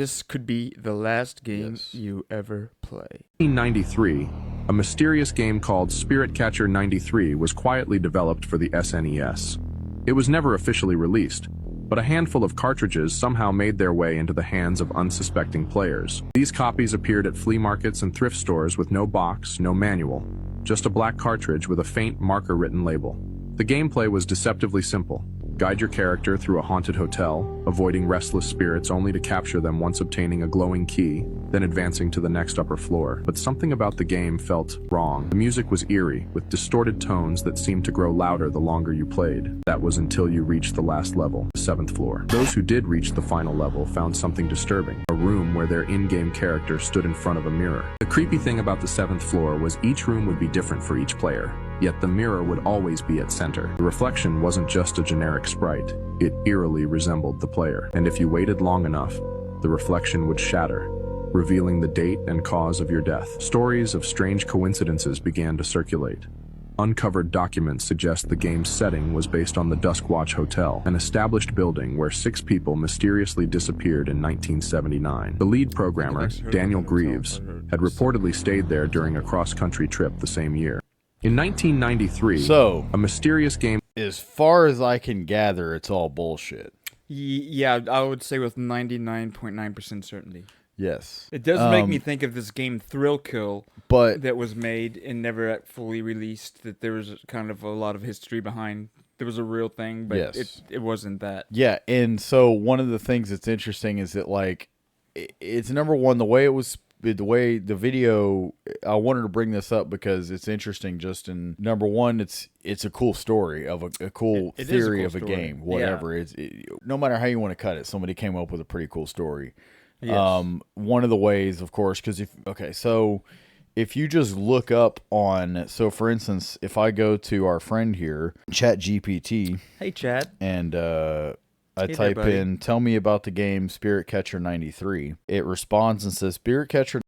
This could be the last game you ever play. 1993, a mysterious game called Spirit Catcher 93 was quietly developed for the SNES. It was never officially released, but a handful of cartridges somehow made their way into the hands of unsuspecting players. These copies appeared at flea markets and thrift stores with no box, no manual, just a black cartridge with a faint marker-written label. The gameplay was deceptively simple. Guide your character through a haunted hotel, avoiding restless spirits only to capture them once obtaining a glowing key, then advancing to the next upper floor. But something about the game felt wrong. The music was eerie, with distorted tones that seemed to grow louder the longer you played. That was until you reached the last level, the 7th floor. Those who did reach the final level found something disturbing, a room where their in-game character stood in front of a mirror. The creepy thing about the 7th floor was each room would be different for each player. Yet the mirror would always be at center. The reflection wasn't just a generic sprite, it eerily resembled the player. And if you waited long enough, the reflection would shatter, revealing the date and cause of your death. Stories of strange coincidences began to circulate. Uncovered documents suggest the game's setting was based on the Duskwatch Hotel, an established building where 6 people mysteriously disappeared in 1979. The lead programmer, Daniel Greaves, had reportedly stayed there during a cross-country trip the same year. In 1993, a mysterious game... As far as I can gather, it's all bullshit. Yeah, I would say with 99.9% certainty. Yes. It does make me think of this game Thrill Kill but that was made and never fully released, that there was kind of a lot of history behind. There was a real thing, but it wasn't that. Yeah, and so one of the things that's interesting is that, like, it's number one, the way the video, I wanted to bring this up because it's interesting. Just in number one, it's a cool story of a cool theory of a game. Whatever no matter how you want to cut it, somebody came up with a pretty cool story. Yes. One of the ways, of course, because if you just look up on, so for instance, if I go to our friend here, ChatGPT, hey Chat, and I type in, tell me about the game Spirit Catcher 93. It responds and says, Spirit Catcher